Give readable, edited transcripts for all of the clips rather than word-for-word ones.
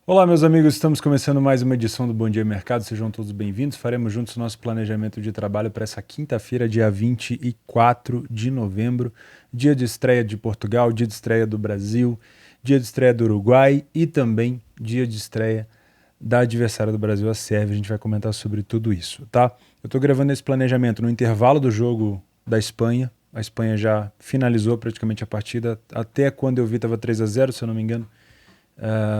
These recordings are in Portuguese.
Olá, meus amigos, estamos começando mais uma edição do Bom Dia Mercado, sejam todos bem-vindos. Faremos juntos o nosso planejamento de trabalho para essa quinta-feira, dia 24 de novembro, dia de estreia de Portugal, dia de estreia do Brasil, dia de estreia do Uruguai e também dia de estreia da adversária do Brasil, a Sérvia. A gente vai comentar sobre tudo isso, tá? Eu estou gravando esse planejamento no intervalo do jogo da Espanha. A Espanha já finalizou praticamente a partida, até quando eu vi estava 3-0, se eu não me engano,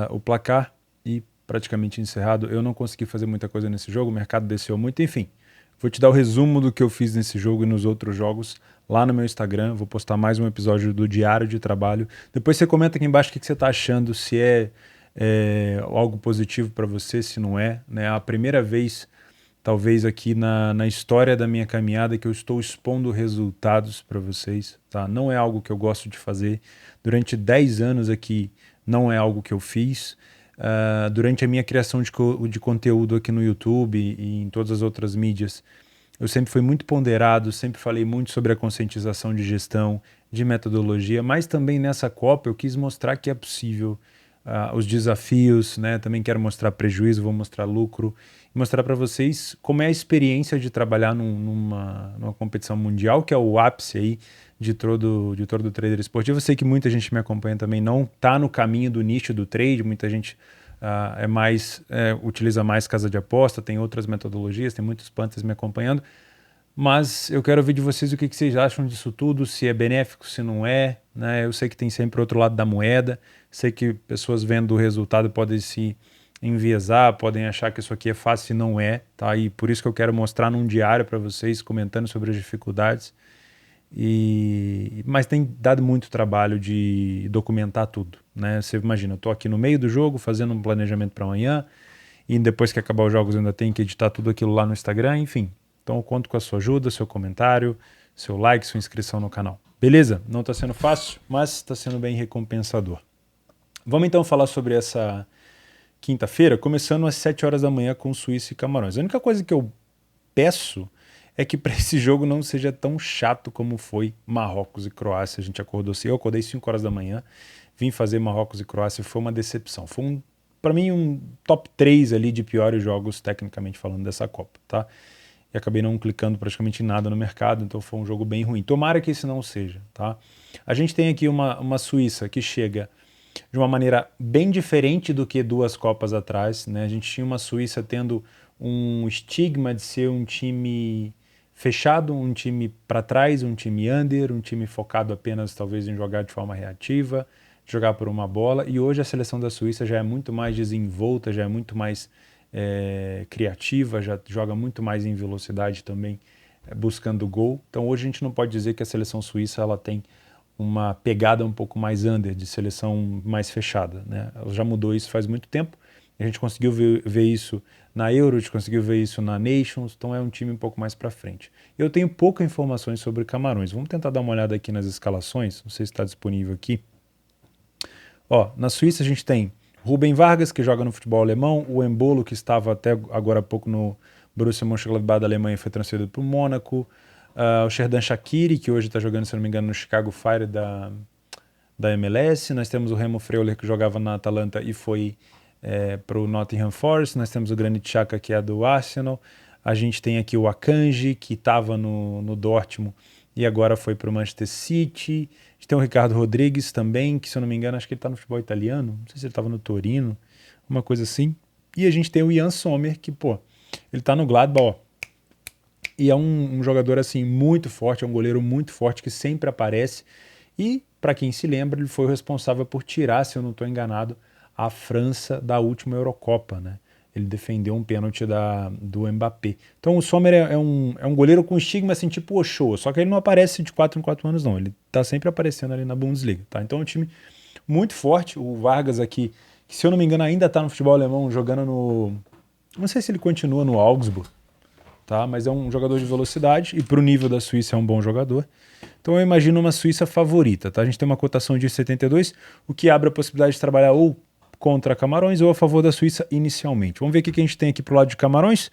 o placar, e praticamente encerrado. Eu não consegui fazer muita coisa nesse jogo, o mercado desceu muito, enfim. Vou te dar o resumo do que eu fiz nesse jogo e nos outros jogos lá no meu Instagram. Vou postar mais um episódio do Diário de Trabalho. Depois você comenta aqui embaixo o que você está achando, se algo positivo para você, se não é. Né? É a primeira vez, talvez aqui na história da minha caminhada, que eu estou expondo resultados para vocês. Tá? Não é algo que eu gosto de fazer. Durante 10 anos aqui não é algo que eu fiz. Durante a minha criação de conteúdo aqui no YouTube e em todas as outras mídias, eu sempre fui muito ponderado, sempre falei muito sobre a conscientização de gestão, de metodologia, mas também nessa Copa eu quis mostrar que é possível, os desafios, né? Também quero mostrar prejuízo, vou mostrar lucro, e mostrar para vocês como é a experiência de trabalhar numa competição mundial, que é o ápice aí de todo trader esportivo. Eu sei que muita gente me acompanha também, não está no caminho do nicho do trade, muita gente utiliza mais casa de aposta, tem outras metodologias, tem muitos punters me acompanhando, mas eu quero ouvir de vocês o que vocês acham disso tudo, se é benéfico, se não é, né? Eu sei que tem sempre outro lado da moeda, sei que pessoas vendo o resultado podem se enviesar, podem achar que isso aqui é fácil e não é, tá? E por isso que eu quero mostrar num diário para vocês, comentando sobre as dificuldades. Mas tem dado muito trabalho de documentar tudo, né? Você imagina, eu estou aqui no meio do jogo fazendo um planejamento para amanhã e depois que acabar os jogos eu ainda tenho que editar tudo aquilo lá no Instagram, enfim. Então eu conto com a sua ajuda, seu comentário, seu like, sua inscrição no canal. Beleza? Não está sendo fácil, mas está sendo bem recompensador. Vamos então falar sobre essa quinta-feira, começando às 7 horas da manhã com Suíça e Camarões. A única coisa que eu peço é que para esse jogo não seja tão chato como foi Marrocos e Croácia. A gente acordou cedo, eu acordei 5 horas da manhã, vim fazer Marrocos e Croácia, foi uma decepção. Foi para mim um top 3 ali de piores jogos, tecnicamente falando, dessa Copa, tá? E acabei não clicando praticamente em nada no mercado, então foi um jogo bem ruim. Tomara que esse não seja, tá? A gente tem aqui uma Suíça que chega de uma maneira bem diferente do que 2 Copas atrás, né? A gente tinha uma Suíça tendo um estigma de ser um time fechado, um time para trás, um time under, um time focado apenas talvez em jogar de forma reativa, jogar por uma bola, e hoje a seleção da Suíça já é muito mais desenvolta, já é muito mais criativa, já joga muito mais em velocidade também, buscando gol. Então hoje a gente não pode dizer que a seleção suíça ela tem uma pegada um pouco mais under, de seleção mais fechada, né? Ela já mudou isso faz muito tempo. A gente conseguiu ver isso na Euro, a gente conseguiu ver isso na Nations, então é um time um pouco mais para frente. Eu tenho poucas informações sobre Camarões. Vamos tentar dar uma olhada aqui nas escalações, não sei se está disponível aqui. Ó, na Suíça a gente tem Rubem Vargas, que joga no futebol alemão, o Embolo, que estava até agora há pouco no Borussia Mönchengladbach da Alemanha, foi transferido para o Mônaco, o Xherdan Shaqiri, que hoje está jogando, se não me engano, no Chicago Fire da MLS. Nós temos o Remo Freuler, que jogava na Atalanta e foi para o Nottingham Forest. Nós temos o Granit Xhaka, que é do Arsenal. A gente tem aqui o Akanji, que estava no Dortmund e agora foi para o Manchester City. A gente tem o Ricardo Rodrigues também, que se eu não me engano, acho que ele está no futebol italiano. Não sei se ele estava no Torino, uma coisa assim. E a gente tem o Ian Sommer, que, pô, ele está no Gladbach, ó. E é um jogador, assim, muito forte, é um goleiro muito forte, que sempre aparece. E, para quem se lembra, ele foi o responsável por tirar, se eu não estou enganado, a França da última Eurocopa, né? Ele defendeu um pênalti do Mbappé. Então o Sommer é um goleiro com estigma assim, tipo Ochoa, só que ele não aparece de 4 em 4 anos não, ele tá sempre aparecendo ali na Bundesliga, tá? Então é um time muito forte. O Vargas aqui, que se eu não me engano ainda tá no futebol alemão, jogando não sei se ele continua no Augsburg, tá? Mas é um jogador de velocidade e pro nível da Suíça é um bom jogador. Então eu imagino uma Suíça favorita, tá? A gente tem uma cotação de 72, o que abre a possibilidade de trabalhar ou contra Camarões ou a favor da Suíça inicialmente. Vamos ver o que a gente tem aqui pro lado de Camarões.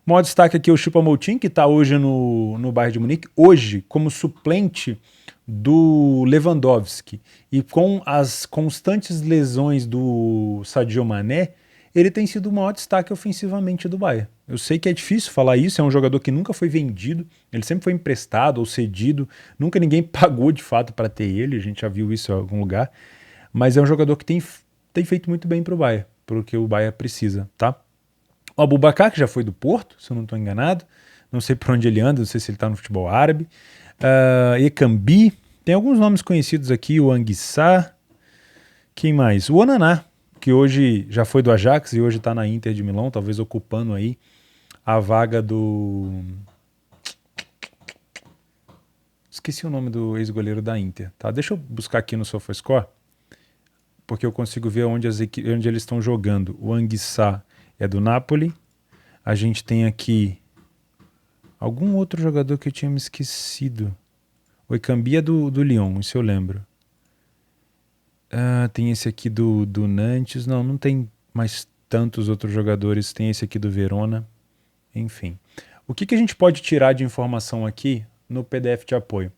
Maior destaque aqui é o Choupo-Moting, que está hoje no Bayern de Munique, hoje como suplente do Lewandowski. E com as constantes lesões do Sadio Mané, ele tem sido o maior destaque ofensivamente do Bayern. Eu sei que é difícil falar isso, é um jogador que nunca foi vendido, ele sempre foi emprestado ou cedido, nunca ninguém pagou de fato para ter ele, a gente já viu isso em algum lugar, mas é um jogador que tem feito muito bem para o Bayern, porque o Bayern precisa, tá? O Aboubakar, que já foi do Porto, se eu não estou enganado, não sei por onde ele anda, não sei se ele está no futebol árabe, Ekambi, tem alguns nomes conhecidos aqui, o Anguissa, quem mais? O Onaná, que hoje já foi do Ajax e hoje está na Inter de Milão, talvez ocupando aí a vaga do... Esqueci o nome do ex-goleiro da Inter, tá? Deixa eu buscar aqui no SofaScore, porque eu consigo ver onde eles estão jogando. O Anguissa é do Napoli. A gente tem aqui algum outro jogador que eu tinha me esquecido. O Ekambi é do Lyon, isso eu lembro. Tem esse aqui do Nantes. Não tem mais tantos outros jogadores. Tem esse aqui do Verona. Enfim. O que a gente pode tirar de informação aqui no PDF de apoio?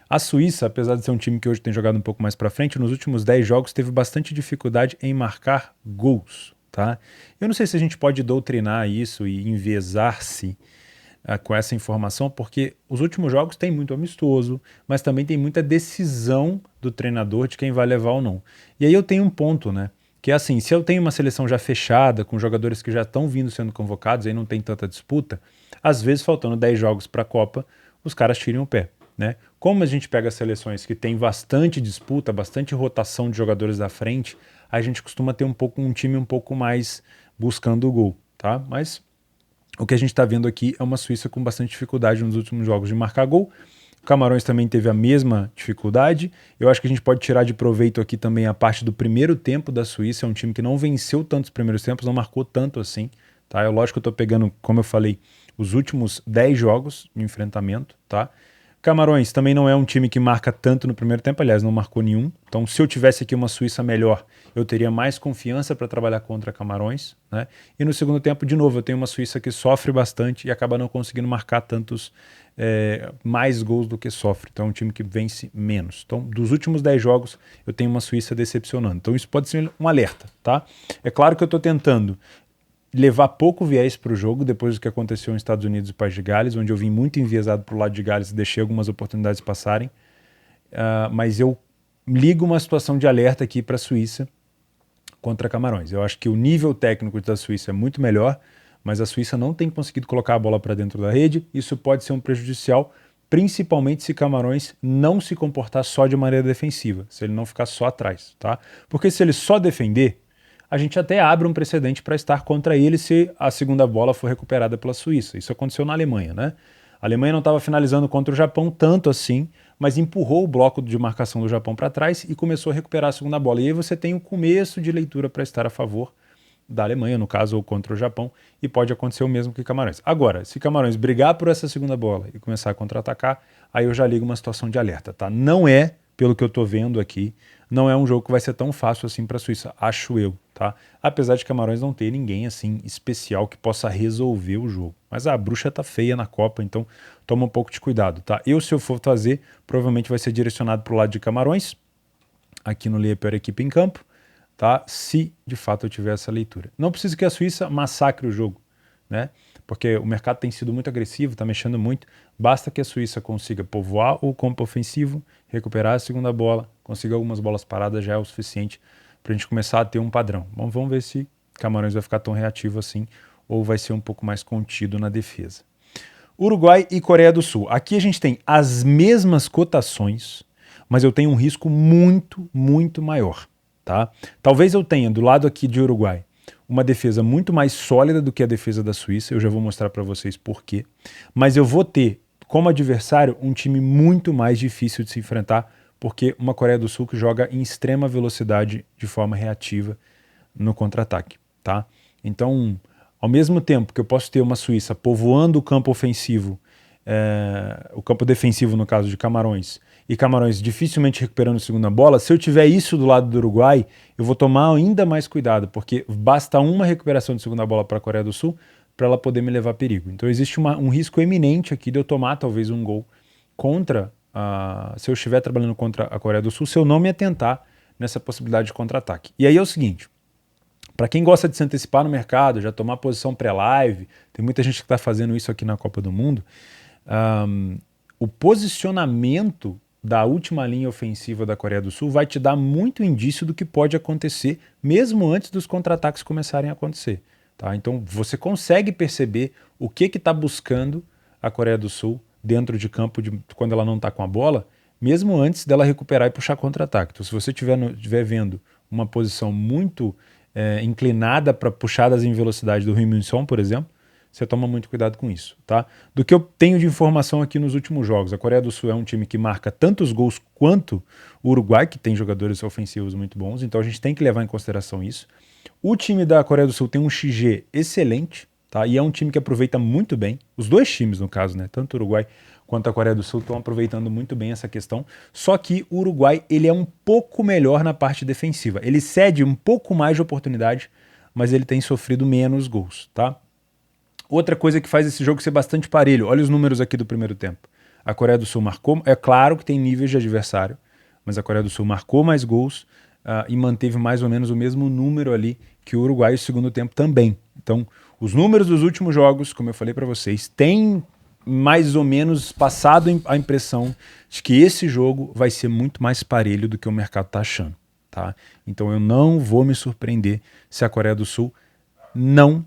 A Suíça, apesar de ser um time que hoje tem jogado um pouco mais para frente, nos últimos 10 jogos teve bastante dificuldade em marcar gols. Tá? Eu não sei se a gente pode doutrinar isso e envezar-se com essa informação, porque os últimos jogos tem muito amistoso, mas também tem muita decisão do treinador de quem vai levar ou não. E aí eu tenho um ponto, né? Que é assim, se eu tenho uma seleção já fechada, com jogadores que já estão vindo sendo convocados, aí não tem tanta disputa, às vezes faltando 10 jogos para a Copa, os caras tiram o pé. Né? Como a gente pega seleções que tem bastante disputa, bastante rotação de jogadores da frente, a gente costuma ter um time um pouco mais buscando o gol, tá? Mas o que a gente está vendo aqui é uma Suíça com bastante dificuldade nos últimos jogos de marcar gol. O Camarões também teve a mesma dificuldade. Eu acho que a gente pode tirar de proveito aqui também a parte do primeiro tempo da Suíça. É um time que não venceu tantos primeiros tempos, não marcou tanto assim, tá? Lógico que eu estou pegando, como eu falei, os últimos 10 jogos de enfrentamento, tá? Camarões também não é um time que marca tanto no primeiro tempo, aliás, não marcou nenhum. Então, se eu tivesse aqui uma Suíça melhor, eu teria mais confiança para trabalhar contra Camarões, né? E no segundo tempo, de novo, eu tenho uma Suíça que sofre bastante e acaba não conseguindo marcar tantos mais gols do que sofre. Então, é um time que vence menos. Então, dos últimos 10 jogos, eu tenho uma Suíça decepcionando. Então, isso pode ser um alerta, tá? É claro que eu estou tentando levar pouco viés para o jogo, depois do que aconteceu nos Estados Unidos e País de Gales, onde eu vim muito enviesado para o lado de Gales e deixei algumas oportunidades passarem, mas eu ligo uma situação de alerta aqui para a Suíça contra Camarões. Eu acho que o nível técnico da Suíça é muito melhor, mas a Suíça não tem conseguido colocar a bola para dentro da rede, isso pode ser um prejudicial, principalmente se Camarões não se comportar só de maneira defensiva, se ele não ficar só atrás, tá? Porque se ele só defender, a gente até abre um precedente para estar contra ele se a segunda bola for recuperada pela Suíça. Isso aconteceu na Alemanha, né? A Alemanha não estava finalizando contra o Japão tanto assim, mas empurrou o bloco de marcação do Japão para trás e começou a recuperar a segunda bola. E aí você tem um começo de leitura para estar a favor da Alemanha, no caso, ou contra o Japão, e pode acontecer o mesmo que Camarões. Agora, se Camarões brigar por essa segunda bola e começar a contra-atacar, aí eu já ligo uma situação de alerta, tá? Não é, pelo que eu tô vendo aqui, não é um jogo que vai ser tão fácil assim para a Suíça, acho eu, tá? Apesar de Camarões não ter ninguém assim especial que possa resolver o jogo. Mas a bruxa tá feia na Copa, então toma um pouco de cuidado, tá? Se eu for fazer, provavelmente vai ser direcionado pro lado de Camarões, aqui no Leia Pior Equipe em Campo, tá? Se de fato eu tiver essa leitura. Não preciso que a Suíça massacre o jogo, né? Porque o mercado tem sido muito agressivo, está mexendo muito. Basta que a Suíça consiga povoar o campo ofensivo, recuperar a segunda bola, consiga algumas bolas paradas, já é o suficiente para a gente começar a ter um padrão. Bom, vamos ver se Camarões vai ficar tão reativo assim ou vai ser um pouco mais contido na defesa. Uruguai e Coreia do Sul. Aqui a gente tem as mesmas cotações, mas eu tenho um risco muito, muito maior, tá? Talvez eu tenha do lado aqui de Uruguai uma defesa muito mais sólida do que a defesa da Suíça, eu já vou mostrar para vocês por quê, mas eu vou ter como adversário um time muito mais difícil de se enfrentar, porque uma Coreia do Sul que joga em extrema velocidade de forma reativa no contra-ataque, tá? Então, ao mesmo tempo que eu posso ter uma Suíça povoando o campo ofensivo, o campo defensivo no caso de Camarões, e Camarões dificilmente recuperando a segunda bola, se eu tiver isso do lado do Uruguai, eu vou tomar ainda mais cuidado, porque basta uma recuperação de segunda bola para a Coreia do Sul, para ela poder me levar perigo. Então existe um risco eminente aqui de eu tomar talvez um gol contra, se eu estiver trabalhando contra a Coreia do Sul, se eu não me atentar nessa possibilidade de contra-ataque. E aí é o seguinte, para quem gosta de se antecipar no mercado, já tomar posição pré-live, tem muita gente que está fazendo isso aqui na Copa do Mundo, o posicionamento da última linha ofensiva da Coreia do Sul vai te dar muito indício do que pode acontecer, mesmo antes dos contra-ataques começarem a acontecer. Tá? Então você consegue perceber o que está buscando a Coreia do Sul dentro de campo quando ela não está com a bola, mesmo antes dela recuperar e puxar contra-ataque. Então se você estiver vendo uma posição muito inclinada para puxadas em velocidade do Heung-min-son, por exemplo, você toma muito cuidado com isso, tá? Do que eu tenho de informação aqui nos últimos jogos, a Coreia do Sul é um time que marca tantos gols quanto o Uruguai, que tem jogadores ofensivos muito bons, então a gente tem que levar em consideração isso. O time da Coreia do Sul tem um XG excelente, tá? E é um time que aproveita muito bem, os dois times no caso, né? Tanto o Uruguai quanto a Coreia do Sul estão aproveitando muito bem essa questão, só que o Uruguai ele é um pouco melhor na parte defensiva, ele cede um pouco mais de oportunidade, mas ele tem sofrido menos gols, tá? Outra coisa que faz esse jogo ser bastante parelho, olha os números aqui do primeiro tempo. A Coreia do Sul marcou, é claro que tem níveis de adversário, mas a Coreia do Sul marcou mais gols e manteve mais ou menos o mesmo número ali que o Uruguai no segundo tempo também. Então, os números dos últimos jogos, como eu falei para vocês, têm mais ou menos passado a impressão de que esse jogo vai ser muito mais parelho do que o mercado está achando. Tá? Então eu não vou me surpreender se a Coreia do Sul não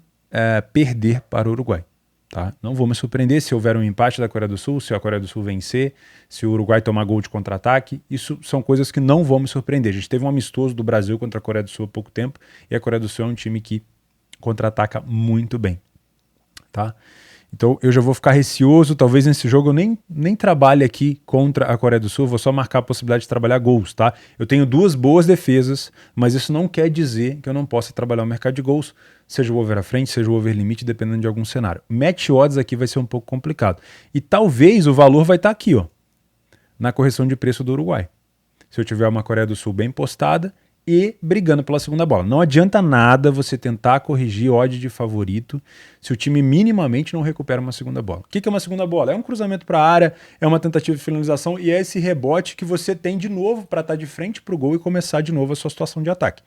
perder para o Uruguai. Tá? Não vou me surpreender se houver um empate da Coreia do Sul, se a Coreia do Sul vencer, se o Uruguai tomar gol de contra-ataque. Isso são coisas que não vão me surpreender. A gente teve um amistoso do Brasil contra a Coreia do Sul há pouco tempo e a Coreia do Sul é um time que contra-ataca muito bem. Tá? Então eu já vou ficar receoso, talvez nesse jogo eu nem trabalhe aqui contra a Coreia do Sul, vou só marcar a possibilidade de trabalhar gols, tá? Eu tenho duas boas defesas, mas isso não quer dizer que eu não possa trabalhar o mercado de gols, seja o over à frente, seja o over limite, dependendo de algum cenário. Match odds aqui vai ser um pouco complicado. E talvez o valor vai estar aqui, ó, na correção de preço do Uruguai. Se eu tiver uma Coreia do Sul bem postada e brigando pela segunda bola. Não adianta nada você tentar corrigir odd de favorito se o time minimamente não recupera uma segunda bola. O que é uma segunda bola? É um cruzamento para a área, é uma tentativa de finalização e é esse rebote que você tem de novo para estar de frente para o gol e começar de novo a sua situação de ataque.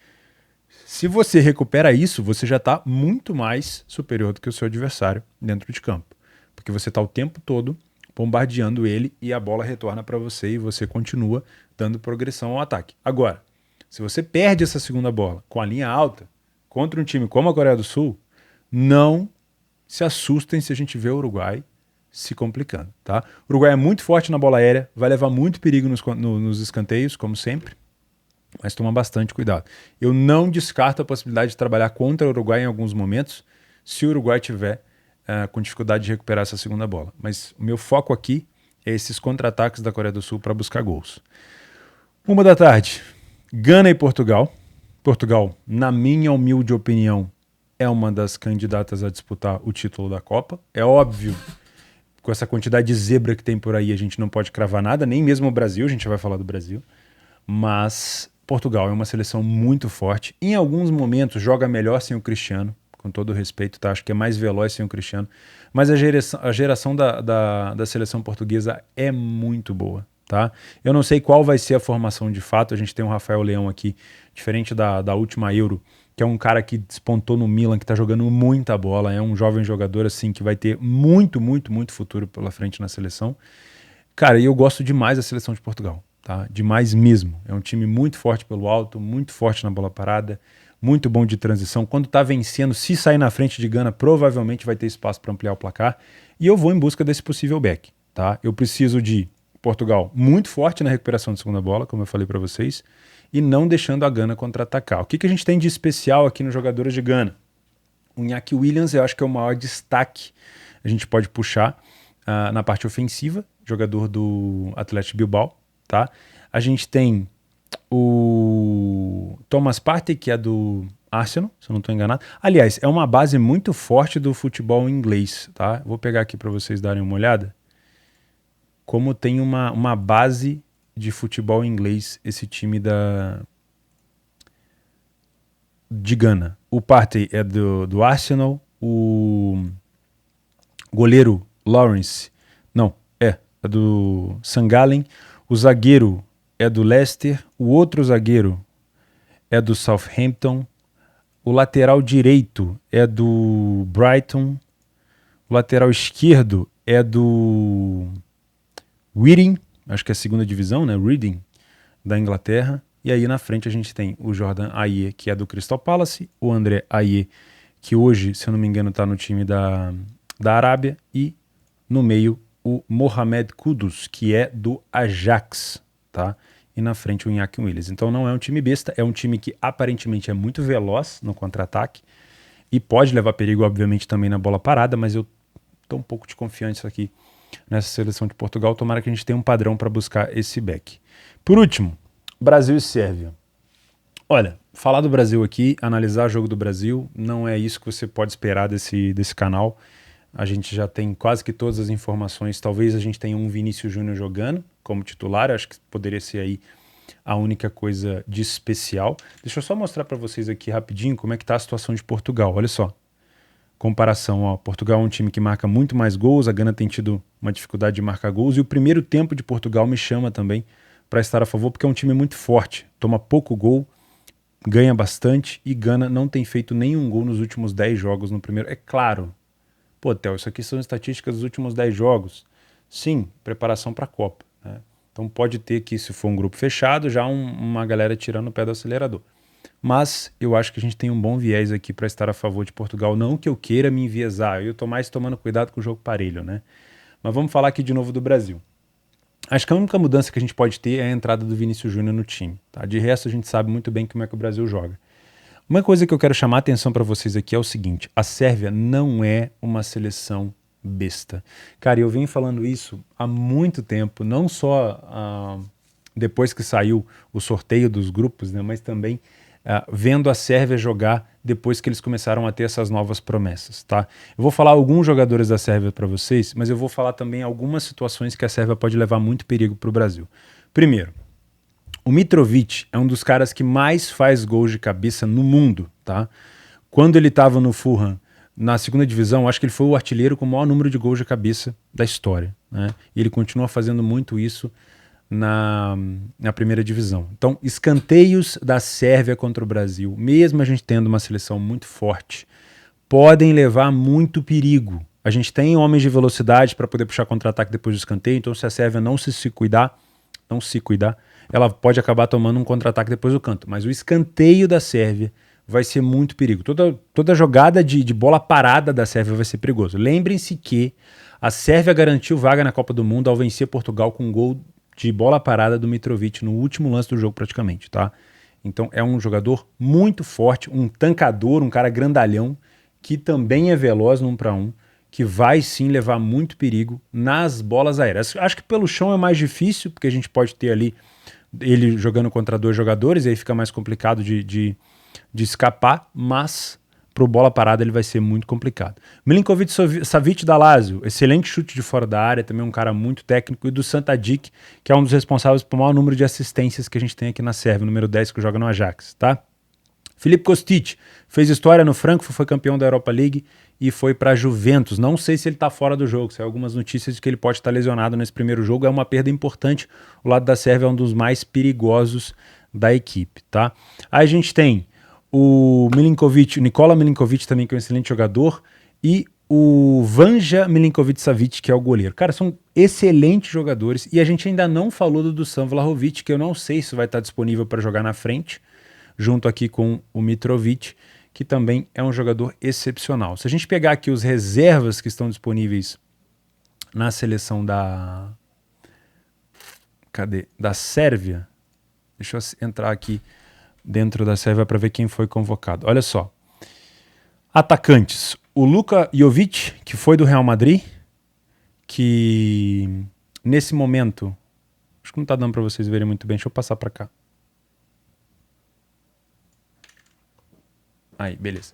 Se você recupera isso, você já está muito mais superior do que o seu adversário dentro de campo. Porque você está o tempo todo bombardeando ele e a bola retorna para você e você continua dando progressão ao ataque. Agora, se você perde essa segunda bola com a linha alta contra um time como a Coreia do Sul, não se assustem se a gente vê o Uruguai se complicando. Tá? O Uruguai é muito forte na bola aérea, vai levar muito perigo nos escanteios, como sempre, mas toma bastante cuidado. Eu não descarto a possibilidade de trabalhar contra o Uruguai em alguns momentos, se o Uruguai tiver com dificuldade de recuperar essa segunda bola. Mas o meu foco aqui é esses contra-ataques da Coreia do Sul para buscar gols. 13h, Gana e Portugal. Portugal, na minha humilde opinião, é uma das candidatas a disputar o título da Copa. É óbvio, com essa quantidade de zebra que tem por aí, a gente não pode cravar nada, nem mesmo o Brasil, a gente vai falar do Brasil. Mas Portugal é uma seleção muito forte. Em alguns momentos joga melhor sem o Cristiano, com todo o respeito, tá? Acho que é mais veloz sem o Cristiano. Mas a geração da seleção portuguesa é muito boa. Tá? Eu não sei qual vai ser a formação de fato. A gente tem o Rafael Leão aqui, diferente da última Euro, que é um cara que despontou no Milan, que está jogando muita bola, é um jovem jogador assim que vai ter muito, muito, muito futuro pela frente na seleção. Cara, e eu gosto demais da seleção de Portugal, tá? Demais mesmo. É um time muito forte pelo alto, muito forte na bola parada, muito bom de transição. Quando tá vencendo, se sair na frente de Gana, provavelmente vai ter espaço para ampliar o placar. E eu vou em busca desse possível back, tá? Eu preciso de Portugal muito forte na recuperação de segunda bola, como eu falei para vocês, e não deixando a Gana contra-atacar. O que a gente tem de especial aqui nos jogadores de Gana? O Iñaki Williams, eu acho que é o maior destaque. A gente pode puxar na parte ofensiva, jogador do Athletic Bilbao, tá? A gente tem o Thomas Partey, que é do Arsenal, se eu não estou enganado. Aliás, é uma base muito forte do futebol inglês, tá? Vou pegar aqui para vocês darem uma olhada. Como tem uma base de futebol inglês esse time de Gana. O Partey é do Arsenal, o goleiro Lawrence, não, é do St. Gallen, o zagueiro é do Leicester, o outro zagueiro é do Southampton, o lateral direito é do Brighton, o lateral esquerdo é do Reading, acho que é a segunda divisão, né? Reading, da Inglaterra. E aí na frente a gente tem o Jordan Ayew, que é do Crystal Palace, o André Ayew, que hoje, se eu não me engano, está no time da Arábia, e no meio o Mohamed Kudus, que é do Ajax, tá? E na frente o Iñaki Williams. Então não é um time besta, é um time que aparentemente é muito veloz no contra-ataque e pode levar perigo, obviamente, também na bola parada, mas eu tô um pouco desconfiante aqui nessa seleção de Portugal. Tomara que a gente tenha um padrão para buscar esse back. Por último, Brasil e Sérvia. Olha, falar do Brasil aqui, analisar o jogo do Brasil, não é isso que você pode esperar desse canal. A gente já tem quase que todas as informações. Talvez a gente tenha um Vinícius Júnior jogando como titular. Acho que poderia ser aí a única coisa de especial. Deixa eu só mostrar para vocês aqui rapidinho como é que está a situação de Portugal. Olha só. Comparação, ó, Portugal é um time que marca muito mais gols, a Gana tem tido uma dificuldade de marcar gols, e o primeiro tempo de Portugal me chama também para estar a favor, porque é um time muito forte, toma pouco gol, ganha bastante, e Gana não tem feito nenhum gol nos últimos 10 jogos no primeiro. É claro, pô, Theo, isso aqui são estatísticas dos últimos 10 jogos. Sim, preparação para a Copa, né? Então pode ter que, se for um grupo fechado, já uma galera tirando o pé do acelerador. Mas eu acho que a gente tem um bom viés aqui para estar a favor de Portugal. Não que eu queira me enviesar, eu estou mais tomando cuidado com o jogo parelho, né? Mas vamos falar aqui de novo do Brasil. Acho que a única mudança que a gente pode ter é a entrada do Vinícius Júnior no time, tá? De resto, a gente sabe muito bem como é que o Brasil joga. Uma coisa que eu quero chamar a atenção para vocês aqui é o seguinte: a Sérvia não é uma seleção besta. Cara, eu venho falando isso há muito tempo, não só depois que saiu o sorteio dos grupos, né, mas também vendo a Sérvia jogar depois que eles começaram a ter essas novas promessas, tá? Eu vou falar alguns jogadores da Sérvia para vocês, mas eu vou falar também algumas situações que a Sérvia pode levar muito perigo para o Brasil. Primeiro, o Mitrovic é um dos caras que mais faz gols de cabeça no mundo, tá? Quando ele estava no Fulham, na segunda divisão, acho que ele foi o artilheiro com o maior número de gols de cabeça da história, né? E ele continua fazendo muito isso na primeira divisão. Então, escanteios da Sérvia contra o Brasil, mesmo a gente tendo uma seleção muito forte, podem levar muito perigo. A gente tem homens de velocidade para poder puxar contra-ataque depois do escanteio, então se a Sérvia não se cuidar, ela pode acabar tomando um contra-ataque depois do canto. Mas o escanteio da Sérvia vai ser muito perigo. Toda jogada de bola parada da Sérvia vai ser perigoso. Lembrem-se que a Sérvia garantiu vaga na Copa do Mundo ao vencer Portugal com um gol de bola parada do Mitrovic no último lance do jogo praticamente, tá? Então é um jogador muito forte, um tancador, um cara grandalhão, que também é veloz no 1 para 1, que vai sim levar muito perigo nas bolas aéreas. Acho que pelo chão é mais difícil, porque a gente pode ter ali ele jogando contra 2 jogadores, e aí fica mais complicado de escapar, mas pro bola parada ele vai ser muito complicado. Milinkovic-Savic da Lazio, excelente chute de fora da área, também um cara muito técnico, e do Santadic, que é um dos responsáveis pelo maior número de assistências que a gente tem aqui na Sérvia, número 10, que joga no Ajax, tá? Filipe Kostic fez história no Frankfurt, foi campeão da Europa League e foi para Juventus. Não sei se ele está fora do jogo, saiu algumas notícias de que ele pode estar lesionado nesse primeiro jogo, é uma perda importante. O lado da Sérvia é um dos mais perigosos da equipe, tá? Aí a gente tem o Nikola Milinkovic também, que é um excelente jogador, e o Vanja Milinkovic-Savic, que é o goleiro. Cara, são excelentes jogadores, e a gente ainda não falou do Dusan Vlahovic, que eu não sei se vai estar disponível para jogar na frente, junto aqui com o Mitrovic, que também é um jogador excepcional. Se a gente pegar aqui os reservas que estão disponíveis na seleção da Sérvia, deixa eu entrar aqui dentro da Sérvia para ver quem foi convocado. Olha só. Atacantes. O Luka Jovic, que foi do Real Madrid, que nesse momento, acho que não está dando para vocês verem muito bem, deixa eu passar para cá. Aí, beleza.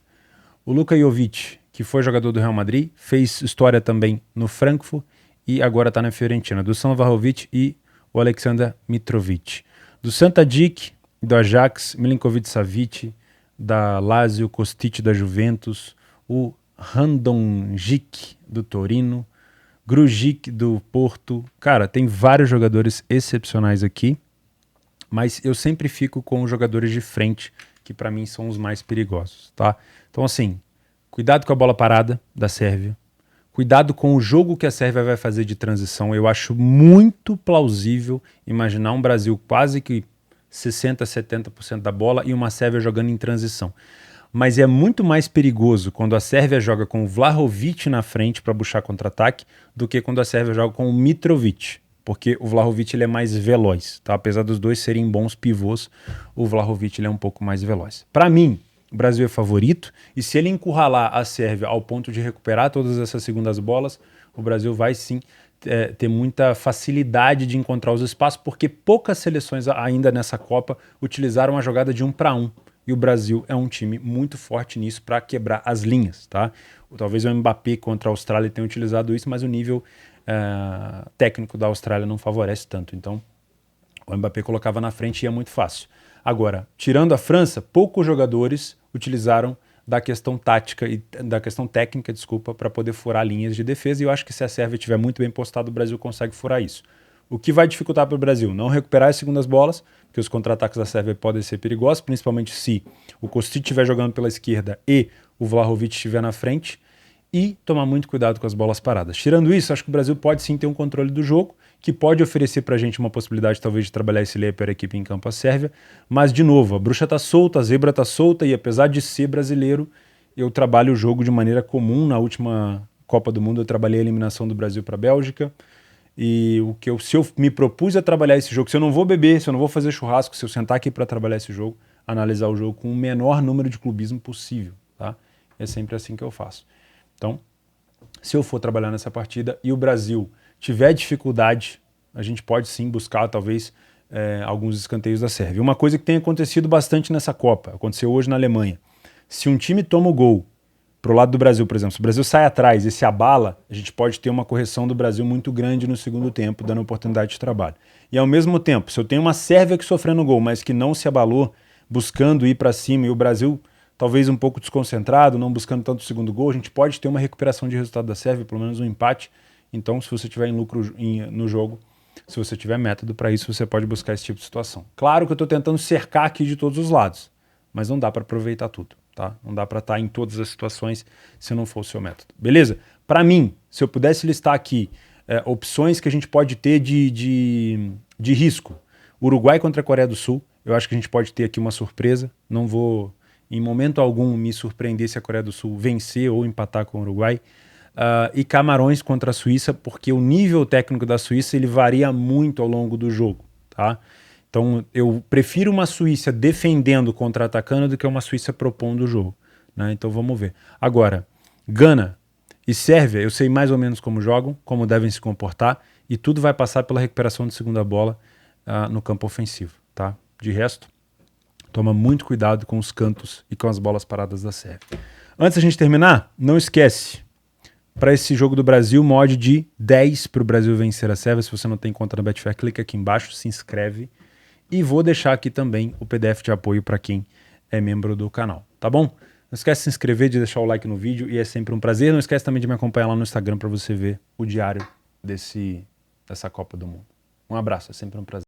O Luka Jovic, que foi jogador do Real Madrid, fez história também no Frankfurt e agora está na Fiorentina. Do Dusan Vlahovic e o Aleksandar Mitrovic. Do Santadic, do Ajax, Milinkovic-Savic, da Lazio, Kostic da Juventus, o Handonjic, do Torino, Grujic, do Porto. Cara, tem vários jogadores excepcionais aqui, mas eu sempre fico com os jogadores de frente, que para mim são os mais perigosos, tá? Então, assim, cuidado com a bola parada da Sérvia, cuidado com o jogo que a Sérvia vai fazer de transição. Eu acho muito plausível imaginar um Brasil quase que 60%, 70% da bola e uma Sérvia jogando em transição. Mas é muito mais perigoso quando a Sérvia joga com o Vlahovic na frente para puxar contra-ataque do que quando a Sérvia joga com o Mitrovic, porque o Vlahovic ele é mais veloz, tá? Apesar dos dois serem bons pivôs, o Vlahovic ele é um pouco mais veloz. Para mim, o Brasil é favorito, e se ele encurralar a Sérvia ao ponto de recuperar todas essas segundas bolas, o Brasil vai sim ter muita facilidade de encontrar os espaços, porque poucas seleções ainda nessa Copa utilizaram a jogada de 1 para 1. E o Brasil é um time muito forte nisso para quebrar as linhas, tá? Talvez o Mbappé contra a Austrália tenha utilizado isso, mas o nível técnico da Austrália não favorece tanto. Então, o Mbappé colocava na frente e ia muito fácil. Agora, tirando a França, poucos jogadores utilizaram da questão tática e da questão técnica, desculpa, para poder furar linhas de defesa. E eu acho que se a Sérvia estiver muito bem postada, o Brasil consegue furar isso. O que vai dificultar para o Brasil? Não recuperar as segundas bolas, porque os contra-ataques da Sérvia podem ser perigosos, principalmente se o Kostic estiver jogando pela esquerda e o Vlahovic estiver na frente, e tomar muito cuidado com as bolas paradas. Tirando isso, acho que o Brasil pode sim ter um controle do jogo, que pode oferecer para a gente uma possibilidade talvez de trabalhar esse layer para a equipe em campo a Sérvia, mas de novo, a bruxa está solta, a zebra está solta, e apesar de ser brasileiro, eu trabalho o jogo de maneira comum. Na última Copa do Mundo eu trabalhei a eliminação do Brasil para a Bélgica, e se eu me propus a trabalhar esse jogo, se eu não vou beber, se eu não vou fazer churrasco, se eu sentar aqui para trabalhar esse jogo, analisar o jogo com o menor número de clubismo possível, tá? É sempre assim que eu faço. Então, se eu for trabalhar nessa partida e o Brasil tiver dificuldade, a gente pode sim buscar talvez alguns escanteios da Sérvia. Uma coisa que tem acontecido bastante nessa Copa, aconteceu hoje na Alemanha. Se um time toma o gol pro lado do Brasil, por exemplo, se o Brasil sai atrás e se abala, a gente pode ter uma correção do Brasil muito grande no segundo tempo, dando oportunidade de trabalho. E ao mesmo tempo, se eu tenho uma Sérvia que sofrendo gol, mas que não se abalou, buscando ir para cima, e o Brasil talvez um pouco desconcentrado, não buscando tanto o segundo gol, a gente pode ter uma recuperação de resultado da Sérvia, pelo menos um empate. Então, se você tiver em lucro no jogo, se você tiver método para isso, você pode buscar esse tipo de situação. Claro que eu estou tentando cercar aqui de todos os lados, mas não dá para aproveitar tudo, tá? Não dá para estar em todas as situações se não for o seu método. Beleza? Para mim, se eu pudesse listar aqui opções que a gente pode ter de risco, Uruguai contra a Coreia do Sul, eu acho que a gente pode ter aqui uma surpresa. Não vou em momento algum me surpreender se a Coreia do Sul vencer ou empatar com o Uruguai. E Camarões contra a Suíça, porque o nível técnico da Suíça ele varia muito ao longo do jogo, tá? Então eu prefiro uma Suíça defendendo, contra-atacando, do que uma Suíça propondo o jogo, né? Então vamos ver. Agora, Gana e Sérvia, eu sei mais ou menos como jogam, como devem se comportar, e tudo vai passar pela recuperação de segunda bola no campo ofensivo, tá? De resto, toma muito cuidado com os cantos e com as bolas paradas da Sérvia. Antes da gente terminar, não esquece, para esse jogo do Brasil, mod de 10 para o Brasil vencer a Sérvia. Se você não tem conta na Betfair, clica aqui embaixo, se inscreve. E vou deixar aqui também o PDF de apoio para quem é membro do canal, tá bom? Não esquece de se inscrever, de deixar o like no vídeo, e é sempre um prazer. Não esquece também de me acompanhar lá no Instagram para você ver o diário dessa Copa do Mundo. Um abraço, é sempre um prazer.